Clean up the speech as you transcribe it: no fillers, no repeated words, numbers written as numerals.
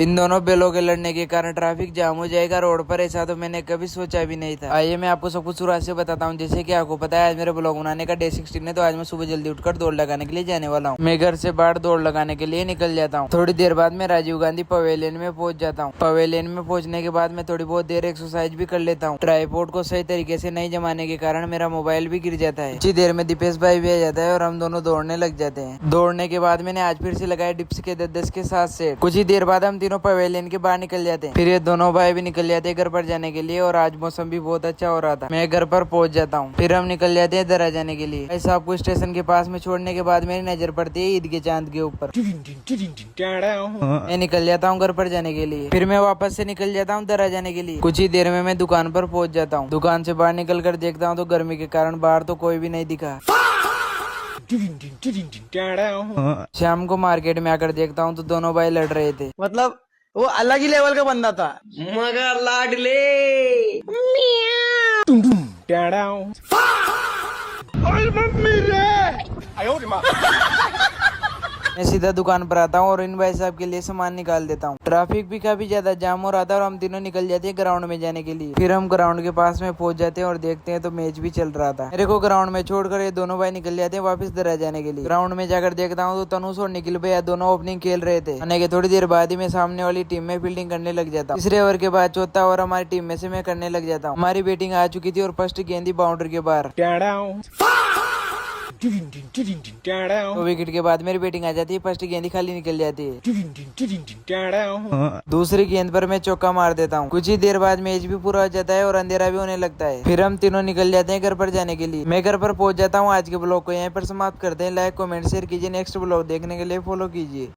इन दोनों बेलों के लड़ने के कारण ट्रैफिक जाम हो जाएगा रोड पर, ऐसा तो मैंने कभी सोचा भी नहीं था। आइए मैं आपको सब कुछ शुरुआत से बताता हूँ। जैसे कि आपको पता है आज मेरे ब्लॉग बनाने का डे 16 है, तो आज मैं सुबह जल्दी उठकर दौड़ लगाने के लिए जाने वाला हूँ। मैं घर से बाहर दौड़ लगाने के लिए निकल जाता हूँ। थोड़ी देर बाद मैं राजीव गांधी पवेलियन में पहुंच जाता हूँ। पवेलियन में पहुंचने के बाद मैं थोड़ी बहुत देर एक्सरसाइज भी कर लेता हूँ। ट्राइपॉड को सही तरीके से नहीं जमाने के कारण मेरा मोबाइल भी गिर जाता है। कुछ देर में दीपेश भाई भी आ जाता है और हम दोनों दौड़ने लग जाते हैं। दौड़ने के बाद मैंने आज फिर से लगाए डिप्स के 10-10 के 7 सेट। कुछ ही देर बाद हम तीनों पवेलियन के बाहर निकल जाते हैं। फिर ये दोनों भाई भी निकल जाते हैं घर पर जाने के लिए, और आज मौसम भी बहुत अच्छा हो रहा था। मैं घर पर पहुंच जाता हूँ। फिर हम निकल जाते हैं दरा जाने के लिए। ऐसा आपको स्टेशन के पास में छोड़ने के बाद मेरी नजर पड़ती है ईद के चांद के ऊपर। मैं निकल जाता हूँ घर पर जाने के लिए। फिर मैं वापस से निकल जाता हूँ दरा जाने के लिए। कुछ ही देर में मैं दुकान पर पहुंच जाता हूँ। दुकान से बाहर निकल कर देखता हूँ तो गर्मी के कारण बाहर तो कोई भी नहीं दिखा। शाम को मार्केट में आकर देखता हूँ तो दोनों भाई लड़ रहे थे। मतलब वो अलग ही लेवल का बंदा था। मगर लाडले मैं सीधा दुकान पर आता हूँ और इन भाई साहब के लिए सामान निकाल देता हूँ। ट्रैफिक भी काफी ज्यादा जाम हो रहा था और हम तीनों निकल जाते हैं ग्राउंड में जाने के लिए। फिर हम ग्राउंड के पास में पहुंच जाते हैं और देखते हैं तो मैच भी चल रहा था। मेरे को ग्राउंड में छोड़कर ये दोनों भाई निकल जाते हैं वापस दरा जाने के लिए। ग्राउंड में जाकर देखता हूँ तो तनुष और निखिल भैया दोनों ओपनिंग खेल रहे थे। आने के थोड़ी देर बाद ही मैं सामने वाली टीम में फील्डिंग करने लग जाता हूँ। तीसरे ओवर के बाद चौथा ओवर हमारी टीम में से मैं करने लग जाता हूँ। हमारी बैटिंग आ चुकी थी और फर्स्ट गेंद बाउंड्री के बाहर। तो विकेट के बाद मेरी बैटिंग आ जाती है, फर्स्ट गेंद खाली निकल जाती है। दूसरी गेंद पर मैं चौका मार देता हूँ। कुछ ही देर बाद मैच भी पूरा हो जाता है और अंधेरा भी होने लगता है। फिर हम तीनों निकल जाते हैं घर पर जाने के लिए। मैं घर पर पहुंच जाता हूँ। आज के ब्लॉग को यहीं पर समाप्त करते हैं। लाइक कमेंट शेयर कीजिए। नेक्स्ट ब्लॉग देखने के लिए फॉलो कीजिए।